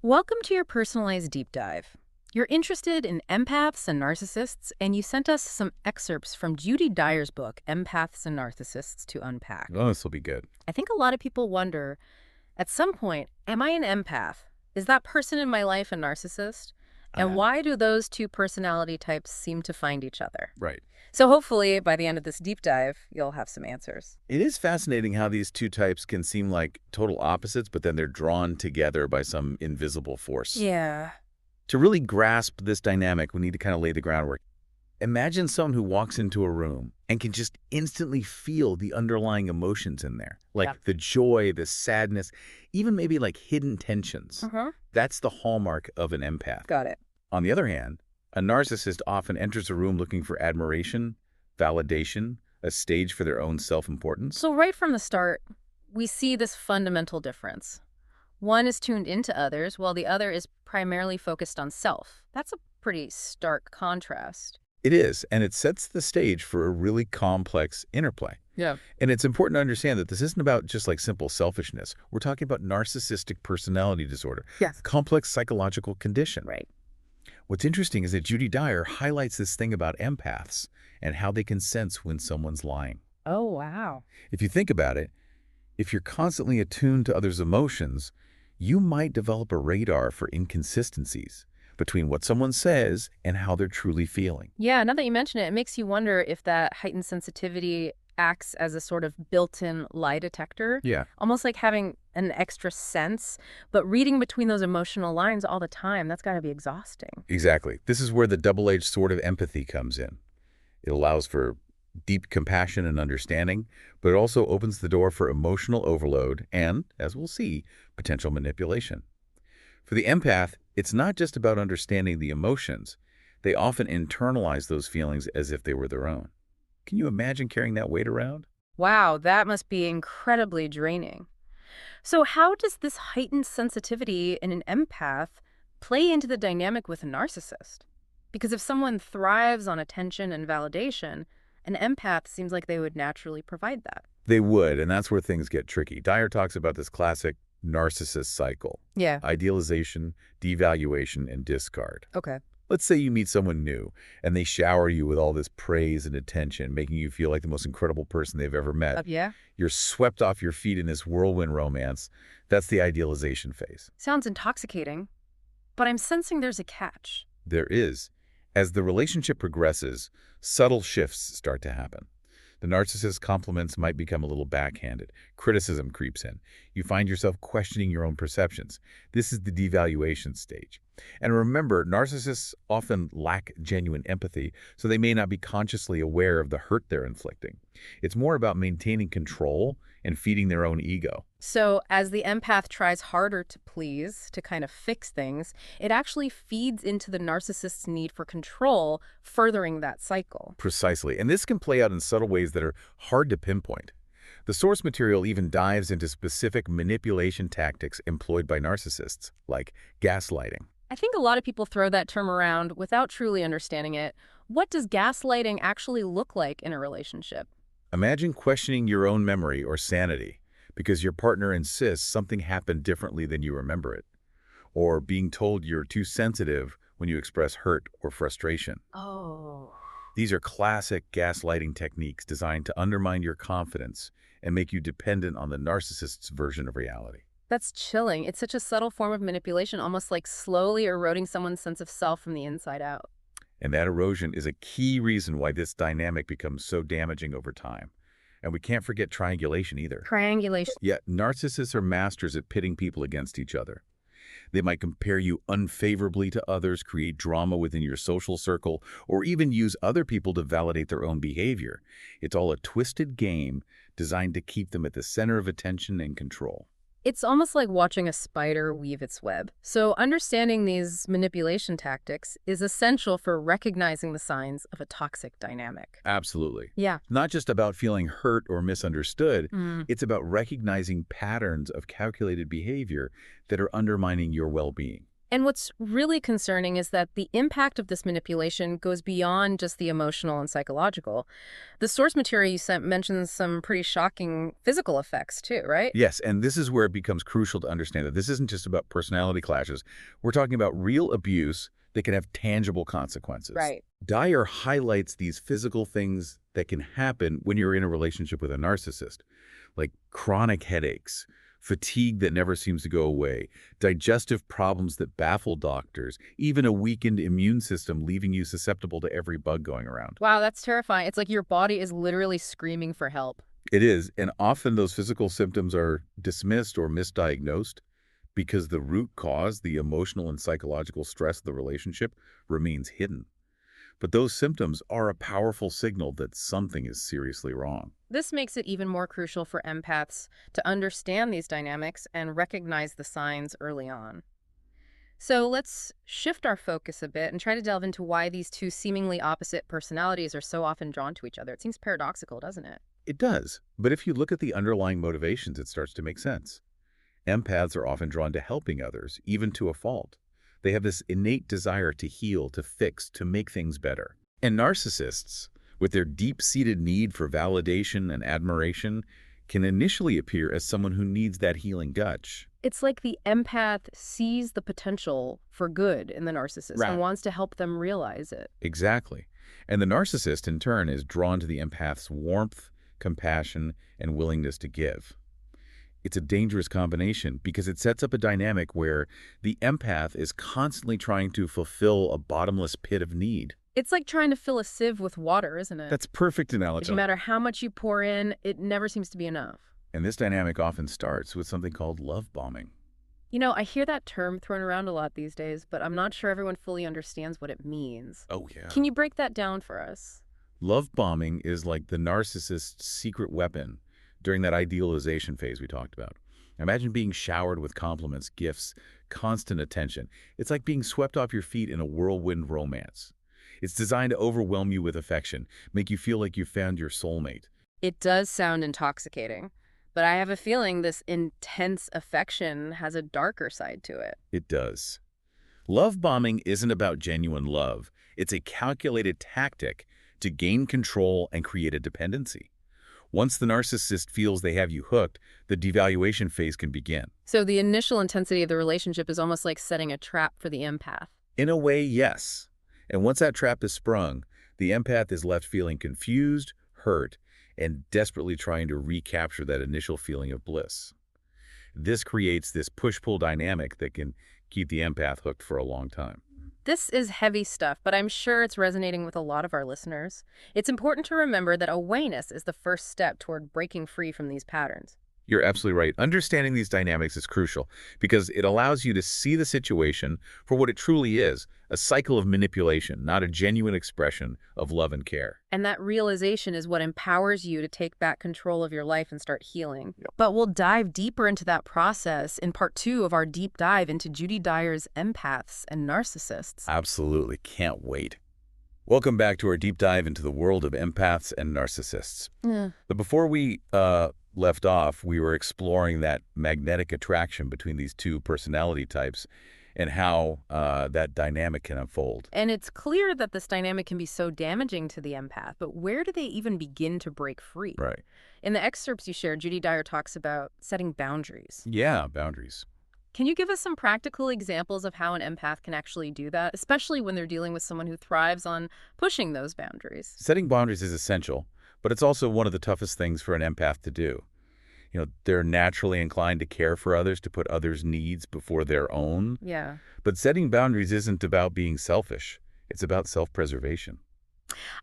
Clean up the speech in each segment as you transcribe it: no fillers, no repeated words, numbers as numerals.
Welcome to your personalized deep dive. You're interested in empaths and narcissists, and you sent us some excerpts from Judy Dyer's book, Empaths and Narcissists, to unpack. Oh, this will be good. I think a lot of people wonder, at some point, am I an empath? Is that person in my life a narcissist? And Uh, why do those two personality types seem to find each other? right. So hopefully, by the end of this deep dive, you'll have some answers. It is fascinating how these two types can seem like total opposites, but then they're drawn together by some invisible force. Yeah. To really grasp this dynamic, we need to kind of lay the groundwork. Imagine someone who walks into a room and can just instantly feel the underlying emotions in there, like Yep. the joy, the sadness, even maybe like hidden tensions. Uh-huh. That's the hallmark of an empath. Got it. On the other hand, a narcissist often enters a room looking for admiration, validation, a stage for their own self-importance. So right from the start, we see this fundamental difference. One is tuned into others, while the other is primarily focused on self. That's a pretty stark contrast. It is, and it sets the stage for a really complex interplay. Yeah. And it's important to understand that this isn't about just like simple selfishness. We're talking about narcissistic personality disorder, Yes. complex psychological condition. Right. What's interesting is that Judy Dyer highlights this thing about empaths and how they can sense when someone's lying. Oh, wow. If you think about it, if you're constantly attuned to others' emotions, you might develop a radar for inconsistencies between what someone says and how they're truly feeling. Yeah, now that you mention it, it makes you wonder if that heightened sensitivity acts as a sort of built-in lie detector, Yeah. almost like having an extra sense, but reading between those emotional lines all the time, that's got to be exhausting. Exactly. This is where the double-edged sword of empathy comes in. It allows for deep compassion and understanding, but it also opens the door for emotional overload and, as we'll see, potential manipulation. For the empath, it's not just about understanding the emotions. They often internalize those feelings as if they were their own. Can you imagine carrying that weight around? Wow, that must be incredibly draining. So how does this heightened sensitivity in an empath play into the dynamic with a narcissist? Because if someone thrives on attention and validation, an empath seems like they would naturally provide that. They would, and that's where things get tricky. Dyer talks about this classic narcissist cycle: Yeah. idealization, devaluation, and discard. Okay. Let's say you meet someone new, and they shower you with all this praise and attention, making you feel like the most incredible person they've ever met. Yeah. You're swept off your feet in this whirlwind romance. That's the idealization phase. Sounds intoxicating, but I'm sensing there's a catch. There is. As the relationship progresses, subtle shifts start to happen. The narcissist's compliments might become a little backhanded. Criticism creeps in. You find yourself questioning your own perceptions. This is the devaluation stage. And remember, narcissists often lack genuine empathy, so they may not be consciously aware of the hurt they're inflicting. It's more about maintaining control and feeding their own ego. So as the empath tries harder to please, to kind of fix things, it actually feeds into the narcissist's need for control, furthering that cycle. Precisely. And this can play out in subtle ways that are hard to pinpoint. The source material even dives into specific manipulation tactics employed by narcissists, like gaslighting. I think a lot of people throw that term around without truly understanding it. What does gaslighting actually look like in a relationship? Imagine questioning your own memory or sanity because your partner insists something happened differently than you remember it, or being told you're too sensitive when you express hurt or frustration. Oh. These are classic gaslighting techniques designed to undermine your confidence and make you dependent on the narcissist's version of reality. That's chilling. It's such a subtle form of manipulation, almost like slowly eroding someone's sense of self from the inside out. And that erosion is a key reason why this dynamic becomes so damaging over time. And we can't forget triangulation either. Triangulation. Yet narcissists are masters at pitting people against each other. They might compare you unfavorably to others, create drama within your social circle, or even use other people to validate their own behavior. It's all a twisted game designed to keep them at the center of attention and control. It's almost like watching a spider weave its web. So understanding these manipulation tactics is essential for recognizing the signs of a toxic dynamic. Absolutely. Yeah. Not just about feeling hurt or misunderstood, it's about recognizing patterns of calculated behavior that are undermining your well-being. And what's really concerning is that the impact of this manipulation goes beyond just the emotional and psychological. The source material you sent mentions some pretty shocking physical effects too, right? Yes, and this is where it becomes crucial to understand that this isn't just about personality clashes. We're talking about real abuse that can have tangible consequences. Right. Dyer highlights these physical things that can happen when you're in a relationship with a narcissist, like chronic headaches, fatigue that never seems to go away, digestive problems that baffle doctors, even a weakened immune system leaving you susceptible to every bug going around. Wow, that's terrifying. It's like your body is literally screaming for help. It is, and often those physical symptoms are dismissed or misdiagnosed because the root cause, the emotional and psychological stress of the relationship, remains hidden. But those symptoms are a powerful signal that something is seriously wrong. This makes it even more crucial for empaths to understand these dynamics and recognize the signs early on. So let's shift our focus a bit and try to delve into why these two seemingly opposite personalities are so often drawn to each other. It seems paradoxical, doesn't it? It does, but if you look at the underlying motivations, it starts to make sense. Empaths are often drawn to helping others, even to a fault. They have this innate desire to heal, to fix, to make things better. And narcissists, with their deep-seated need for validation and admiration, can initially appear as someone who needs that healing touch. It's like the empath sees the potential for good in the narcissist and Right. wants to help them realize it. Exactly. And the narcissist, in turn, is drawn to the empath's warmth, compassion, and willingness to give. It's a dangerous combination because it sets up a dynamic where the empath is constantly trying to fulfill a bottomless pit of need. It's like trying to fill a sieve with water, isn't it? That's perfect No analogy. matter how much you pour in, it never seems to be enough. And this dynamic often starts with something called love bombing. You know, I hear that term thrown around a lot these days, but I'm not sure everyone fully understands what it means. Oh, yeah. Can you break that down for us? Love bombing is like the narcissist's secret weapon during that idealization phase we talked about. Imagine being showered with compliments, gifts, constant attention. It's like being swept off your feet in a whirlwind romance. It's designed to overwhelm you with affection, make you feel like you found your soulmate. It does sound intoxicating, but I have a feeling this intense affection has a darker side to it. It does. Love bombing isn't about genuine love. It's a calculated tactic to gain control and create a dependency. Once the narcissist feels they have you hooked, the devaluation phase can begin. So the initial intensity of the relationship is almost like setting a trap for the empath. In a way, yes. And once that trap is sprung, the empath is left feeling confused, hurt, and desperately trying to recapture that initial feeling of bliss. This creates this push-pull dynamic that can keep the empath hooked for a long time. This is heavy stuff, but I'm sure it's resonating with a lot of our listeners. It's important to remember that awareness is the first step toward breaking free from these patterns. You're absolutely right. Understanding these dynamics is crucial because it allows you to see the situation for what it truly is, a cycle of manipulation, not a genuine expression of love and care. And that realization is what empowers you to take back control of your life and start healing. Yep. But we'll dive deeper into that process in part 2 of our deep dive into Judy Dyer's Empaths and Narcissists. Absolutely. Can't wait. Welcome back to our deep dive into the world of empaths and narcissists. Yeah. But before we left off, we were exploring that magnetic attraction between these two personality types and how that dynamic can unfold. And it's clear that this dynamic can be so damaging to the empath, but where do they even begin to break free? Right. In the excerpts you shared, Judy Dyer talks about setting boundaries. Yeah, boundaries. Can you give us some practical examples of how an empath can actually do that, especially when they're dealing with someone who thrives on pushing those boundaries? Setting boundaries is essential, but it's also one of the toughest things for an empath to do. You know, they're naturally inclined to care for others, to put others' needs before their own. Yeah. But setting boundaries isn't about being selfish. It's about self-preservation.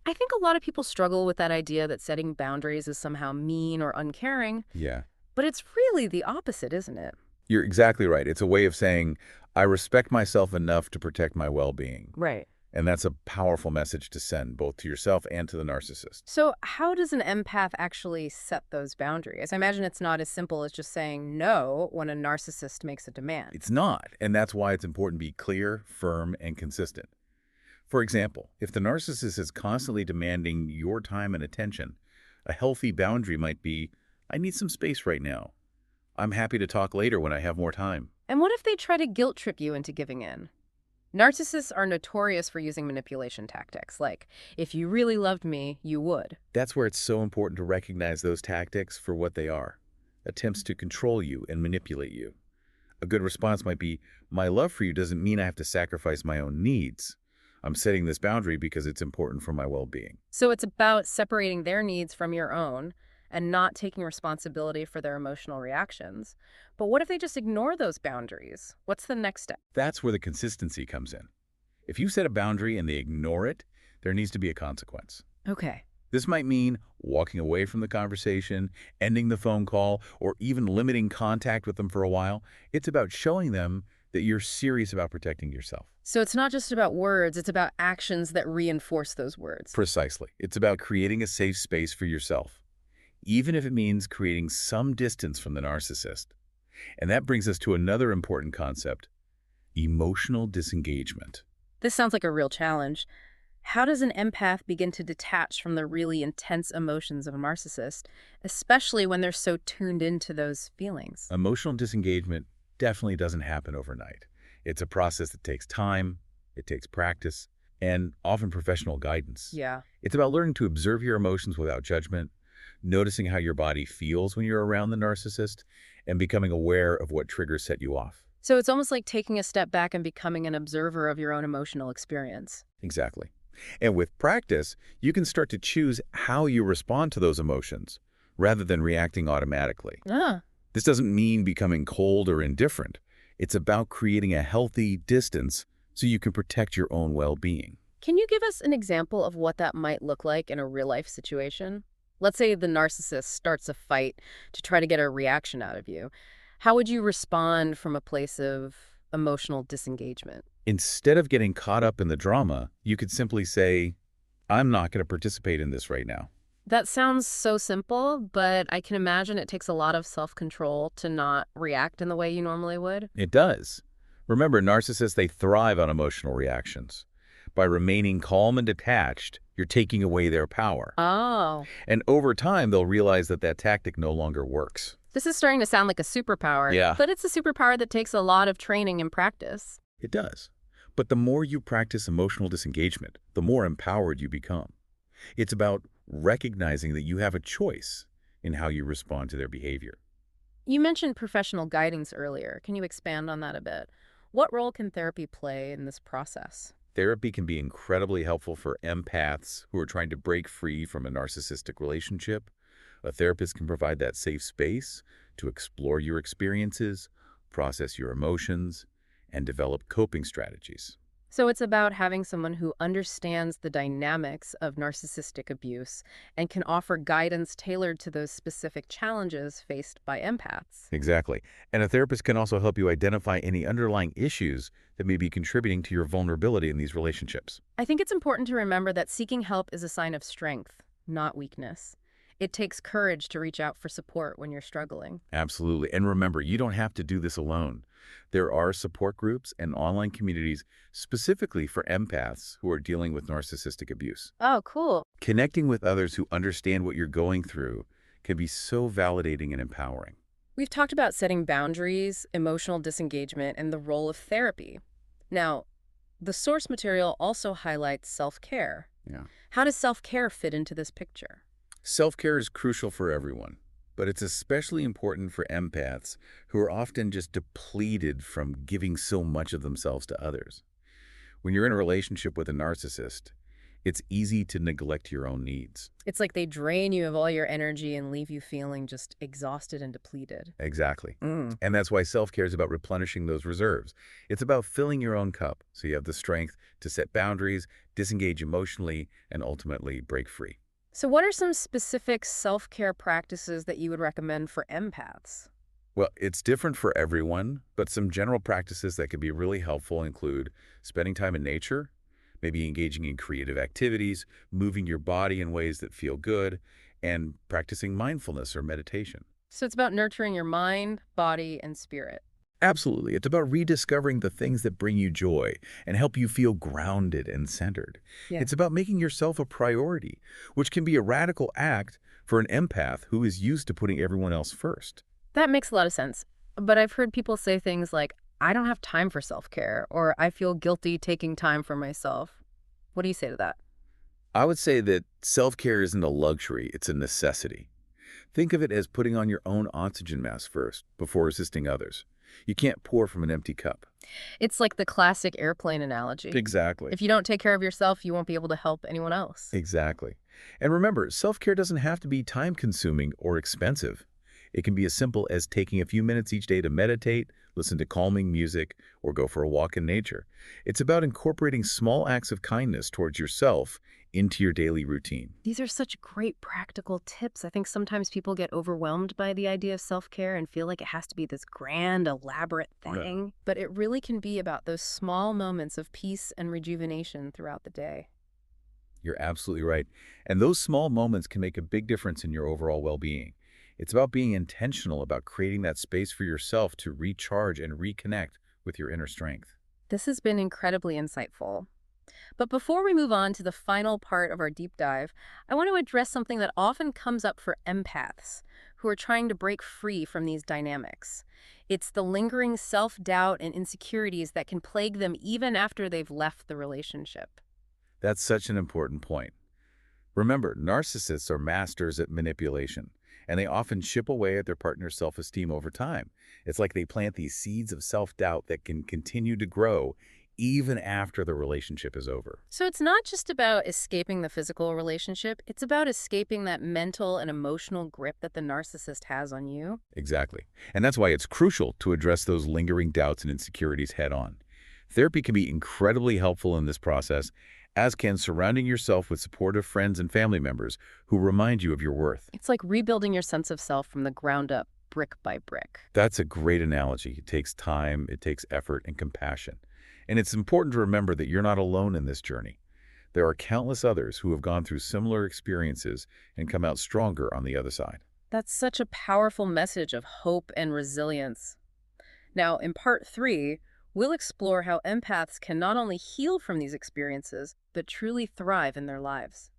I think a lot of people struggle with that idea that setting boundaries is somehow mean or uncaring, Yeah. but it's really the opposite, isn't it? You're exactly right. It's a way of saying, I respect myself enough to protect my well-being. Right. And that's a powerful message to send, both to yourself and to the narcissist. So how does an empath actually set those boundaries? I imagine it's not as simple as just saying no when a narcissist makes a demand. It's not, and that's why it's important to be clear, firm, and consistent. For example, if the narcissist is constantly demanding your time and attention, a healthy boundary might be, I need some space right now. I'm happy to talk later when I have more time. And what if they try to guilt trip you into giving in? Narcissists are notorious for using manipulation tactics, like, if you really loved me, you would. That's where it's so important to recognize those tactics for what they are: attempts to control you and manipulate you. A good response might be, my love for you doesn't mean I have to sacrifice my own needs. I'm setting this boundary because it's important for my well-being. So it's about separating their needs from your own and not taking responsibility for their emotional reactions. But what if they just ignore those boundaries? What's the next step? That's where the consistency comes in. If you set a boundary and they ignore it, there needs to be a consequence. Okay. This might mean walking away from the conversation, ending the phone call, or even limiting contact with them for a while. It's about showing them that you're serious about protecting yourself. So it's not just about words, it's about actions that reinforce those words. Precisely. It's about creating a safe space for yourself, even if it means creating some distance from the narcissist. And that brings us to another important concept: emotional disengagement. This sounds like a real challenge. How does an empath begin to detach from the really intense emotions of a narcissist, especially when they're so tuned into those feelings? Emotional disengagement definitely doesn't happen overnight. It's a process that takes time, it takes practice, and often professional guidance. Yeah. It's about learning to observe your emotions without judgment, noticing how your body feels when you're around the narcissist, and becoming aware of what triggers set you off. So it's almost like taking a step back and becoming an observer of your own emotional experience. Exactly. And with practice, you can start to choose how you respond to those emotions rather than reacting automatically. Ah. This doesn't mean becoming cold or indifferent. It's about creating a healthy distance so you can protect your own well-being. Can you give us an example of what that might look like in a real-life situation? Let's say the narcissist starts a fight to try to get a reaction out of you. How would you respond from a place of emotional disengagement? Instead of getting caught up in the drama, you could simply say, I'm not going to participate in this right now. That sounds so simple, but I can imagine it takes a lot of self-control to not react in the way you normally would. It does. Remember, narcissists, they thrive on emotional reactions. By remaining calm and detached, you're taking away their power. Oh, And over time, they'll realize that that tactic no longer works. this is starting to sound like a superpower. Yeah. But it's a superpower that takes a lot of training and practice. It does. But the more you practice emotional disengagement, the more empowered you become. It's about recognizing that you have a choice in how you respond to their behavior. You mentioned professional guidance earlier. Can you expand on that a bit? What role can therapy play in this process? Therapy can be incredibly helpful for empaths who are trying to break free from a narcissistic relationship. A therapist can provide that safe space to explore your experiences, process your emotions, and develop coping strategies. So it's about having someone who understands the dynamics of narcissistic abuse and can offer guidance tailored to those specific challenges faced by empaths. Exactly. And a therapist can also help you identify any underlying issues that may be contributing to your vulnerability in these relationships. I think it's important to remember that seeking help is a sign of strength, not weakness. It takes courage to reach out for support when you're struggling. Absolutely. And remember, you don't have to do this alone. There are support groups and online communities specifically for empaths who are dealing with narcissistic abuse. Oh, cool. Connecting with others who understand what you're going through can be so validating and empowering. We've talked about setting boundaries, emotional disengagement, and the role of therapy. Now, the source material also highlights self-care. Yeah. How does self-care fit into this picture? Self-care is crucial for everyone, but it's especially important for empaths who are often just depleted from giving so much of themselves to others. When you're in a relationship with a narcissist, it's easy to neglect your own needs. It's like they drain you of all your energy and leave you feeling just exhausted and depleted. Exactly. Mm. And that's why self-care is about replenishing those reserves. It's about filling your own cup so you have the strength to set boundaries, disengage emotionally, and ultimately break free. So what are some specific self-care practices that you would recommend for empaths? Well, it's different for everyone, but some general practices that can be really helpful include spending time in nature, maybe engaging in creative activities, moving your body in ways that feel good, and practicing mindfulness or meditation. So it's about nurturing your mind, body, and spirit. Absolutely. It's about rediscovering the things that bring you joy and help you feel grounded and centered. Yeah. It's about making yourself a priority, which can be a radical act for an empath who is used to putting everyone else first. That makes a lot of sense. But I've heard people say things like, I don't have time for self-care, or I feel guilty taking time for myself. What do you say to that? I would say that self-care isn't a luxury, it's a necessity. Think of it as putting on your own oxygen mask first, before assisting others. You can't pour from an empty cup. It's like the classic airplane analogy. Exactly. If you don't take care of yourself, you won't be able to help anyone else. Exactly. And remember, self-care doesn't have to be time-consuming or expensive. It can be as simple as taking a few minutes each day to meditate, listen to calming music, or go for a walk in nature. It's about incorporating small acts of kindness towards yourself into your daily routine. These are such great practical tips. I think sometimes people get overwhelmed by the idea of self-care and feel like it has to be this grand, elaborate Right. thing. But it really can be about those small moments of peace and rejuvenation throughout the day. You're absolutely right. And those small moments can make a big difference in your overall well-being. It's about being intentional about creating that space for yourself to recharge and reconnect with your inner strength. This has been incredibly insightful. But before we move on to the final part of our deep dive, I want to address something that often comes up for empaths who are trying to break free from these dynamics. It's the lingering self-doubt and insecurities that can plague them even after they've left the relationship. That's such an important point. Remember, narcissists are masters at manipulation, and they often chip away at their partner's self-esteem over time. It's like they plant these seeds of self-doubt that can continue to grow even after the relationship is over. So it's not just about escaping the physical relationship, it's about escaping that mental and emotional grip that the narcissist has on you. Exactly. And that's why it's crucial to address those lingering doubts and insecurities head-on. Therapy can be incredibly helpful in this process, as can surrounding yourself with supportive friends and family members who remind you of your worth. It's like rebuilding your sense of self from the ground up, brick by brick. That's a great analogy. It takes time, it takes effort and compassion. And it's important to remember that you're not alone in this journey. There are countless others who have gone through similar experiences and come out stronger on the other side. That's such a powerful message of hope and resilience. Now, in part 3, we'll explore how empaths can not only heal from these experiences, but truly thrive in their lives.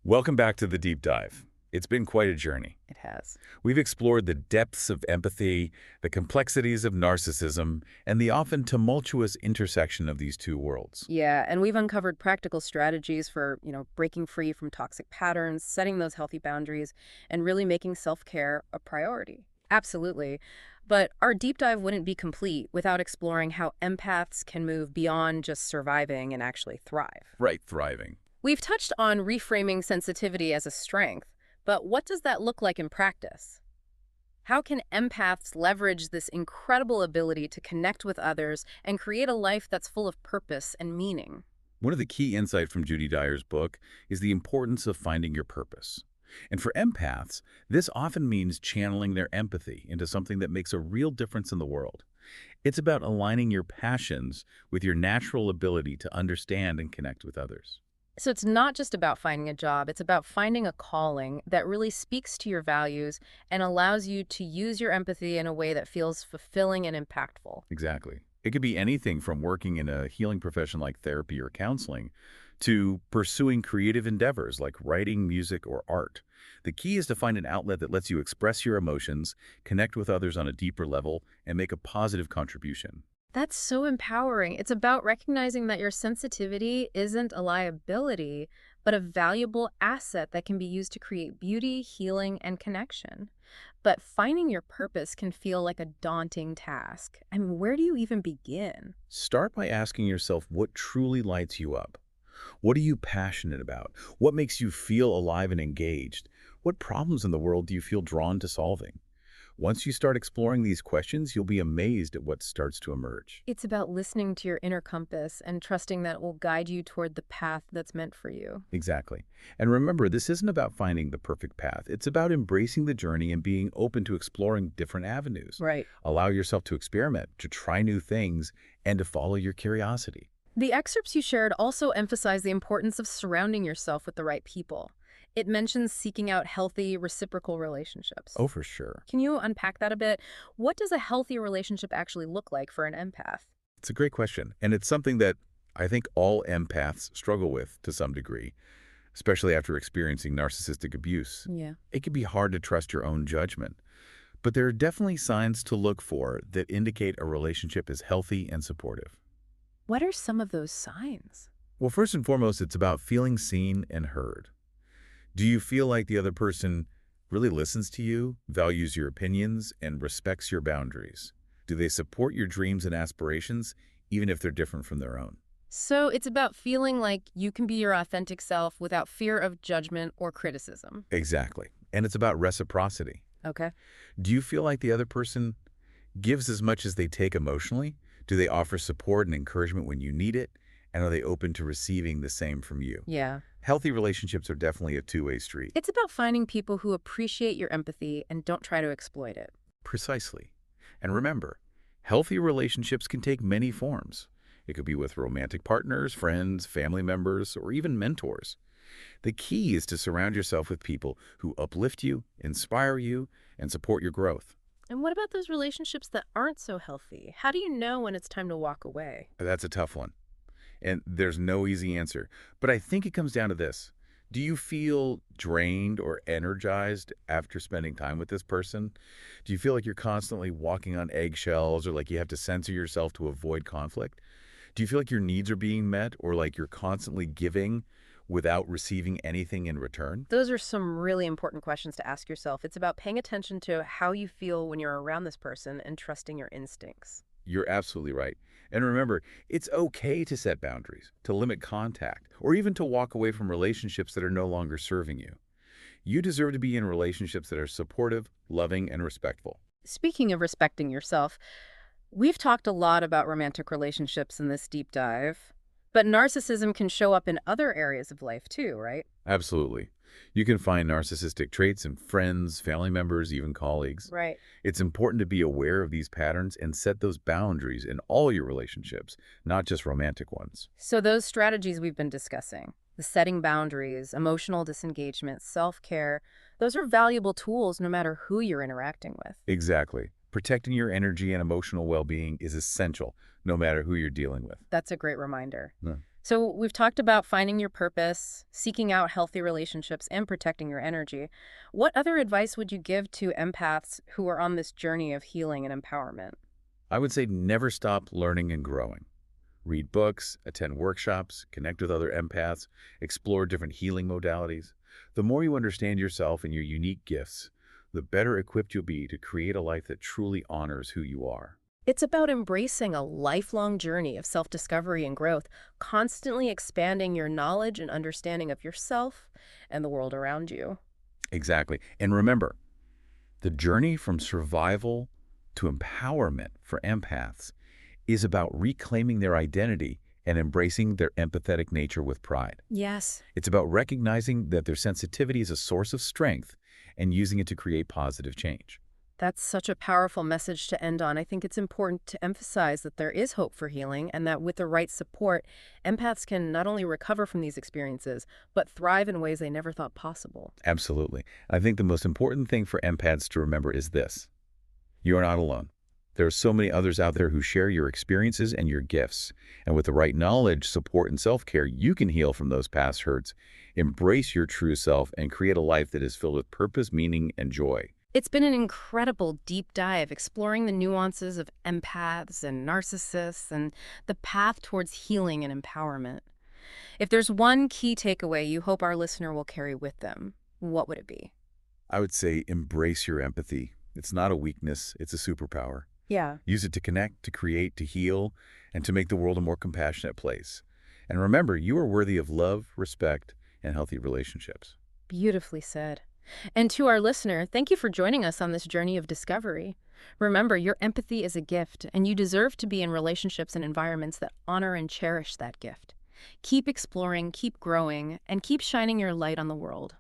Welcome back to the deep dive. It's been quite a journey. It has. We've explored the depths of empathy, the complexities of narcissism, and the often tumultuous intersection of these two worlds. Yeah, and we've uncovered practical strategies for, breaking free from toxic patterns, setting those healthy boundaries, and really making self-care a priority. Absolutely. But our deep dive wouldn't be complete without exploring how empaths can move beyond just surviving and actually thrive. Right, thriving. We've touched on reframing sensitivity as a strength, but what does that look like in practice? How can empaths leverage this incredible ability to connect with others and create a life that's full of purpose and meaning? One of the key insights from Judy Dyer's book is the importance of finding your purpose. And for empaths, this often means channeling their empathy into something that makes a real difference in the world. It's about aligning your passions with your natural ability to understand and connect with others. So it's not just about finding a job, it's about finding a calling that really speaks to your values and allows you to use your empathy in a way that feels fulfilling and impactful. Exactly. It could be anything from working in a healing profession like therapy or counseling to pursuing creative endeavors like writing, music, or art. The key is to find an outlet that lets you express your emotions, connect with others on a deeper level, and make a positive contribution. That's so empowering. It's about recognizing that your sensitivity isn't a liability, but a valuable asset that can be used to create beauty, healing, and connection. But finding your purpose can feel like a daunting task. I mean, where do you even begin? Start by asking yourself what truly lights you up. What are you passionate about? What makes you feel alive and engaged? What problems in the world do you feel drawn to solving? Once you start exploring these questions, you'll be amazed at what starts to emerge. It's about listening to your inner compass and trusting that it will guide you toward the path that's meant for you. Exactly. And remember, this isn't about finding the perfect path. It's about embracing the journey and being open to exploring different avenues. Right. Allow yourself to experiment, to try new things, and to follow your curiosity. The excerpts you shared also emphasize the importance of surrounding yourself with the right people. It mentions seeking out healthy, reciprocal relationships. Oh, for sure. Can you unpack that a bit? What does a healthy relationship actually look like for an empath? It's a great question. And it's something that I think all empaths struggle with to some degree, especially after experiencing narcissistic abuse. Yeah. It can be hard to trust your own judgment. But there are definitely signs to look for that indicate a relationship is healthy and supportive. What are some of those signs? Well, first and foremost, it's about feeling seen and heard. Do you feel like the other person really listens to you, values your opinions, and respects your boundaries? Do they support your dreams and aspirations, even if they're different from their own? So it's about feeling like you can be your authentic self without fear of judgment or criticism. Exactly. And it's about reciprocity. Okay. Do you feel like the other person gives as much as they take emotionally? Do they offer support and encouragement when you need it? And are they open to receiving the same from you? Yeah. Healthy relationships are definitely a two-way street. It's about finding people who appreciate your empathy and don't try to exploit it. Precisely. And remember, healthy relationships can take many forms. It could be with romantic partners, friends, family members, or even mentors. The key is to surround yourself with people who uplift you, inspire you, and support your growth. And what about those relationships that aren't so healthy? How do you know when it's time to walk away? That's a tough one. And there's no easy answer. But I think it comes down to this. Do you feel drained or energized after spending time with this person? Do you feel like you're constantly walking on eggshells or like you have to censor yourself to avoid conflict? Do you feel like your needs are being met or like you're constantly giving without receiving anything in return? Those are some really important questions to ask yourself. It's about paying attention to how you feel when you're around this person and trusting your instincts. You're absolutely right. And remember, it's okay to set boundaries, to limit contact, or even to walk away from relationships that are no longer serving you. You deserve to be in relationships that are supportive, loving, and respectful. Speaking of respecting yourself, we've talked a lot about romantic relationships in this deep dive, but narcissism can show up in other areas of life too, right? Absolutely. You can find narcissistic traits in friends, family members, even colleagues. Right. It's important to be aware of these patterns and set those boundaries in all your relationships, not just romantic ones. So those strategies we've been discussing, the setting boundaries, emotional disengagement, self-care, those are valuable tools no matter who you're interacting with. Exactly. Protecting your energy and emotional well-being is essential, no matter who you're dealing with. That's a great reminder. Yeah. So we've talked about finding your purpose, seeking out healthy relationships, and protecting your energy. What other advice would you give to empaths who are on this journey of healing and empowerment? I would say never stop learning and growing. Read books, attend workshops, connect with other empaths, explore different healing modalities. The more you understand yourself and your unique gifts, the better equipped you'll be to create a life that truly honors who you are. It's about embracing a lifelong journey of self-discovery and growth, constantly expanding your knowledge and understanding of yourself and the world around you. Exactly. And remember, the journey from survival to empowerment for empaths is about reclaiming their identity and embracing their empathetic nature with pride. Yes. It's about recognizing that their sensitivity is a source of strength and using it to create positive change. That's such a powerful message to end on. I think it's important to emphasize that there is hope for healing and that with the right support, empaths can not only recover from these experiences, but thrive in ways they never thought possible. Absolutely. I think the most important thing for empaths to remember is this. You are not alone. There are so many others out there who share your experiences and your gifts. And with the right knowledge, support, and self-care, you can heal from those past hurts, embrace your true self, and create a life that is filled with purpose, meaning, and joy. It's been an incredible deep dive exploring the nuances of empaths and narcissists and the path towards healing and empowerment. If there's one key takeaway you hope our listener will carry with them, what would it be? I would say embrace your empathy. It's not a weakness, it's a superpower. Yeah. Use it to connect, to create, to heal, and to make the world a more compassionate place. And remember, you are worthy of love, respect, and healthy relationships. Beautifully said. And to our listener, thank you for joining us on this journey of discovery. Remember, your empathy is a gift, and you deserve to be in relationships and environments that honor and cherish that gift. Keep exploring, keep growing, and keep shining your light on the world.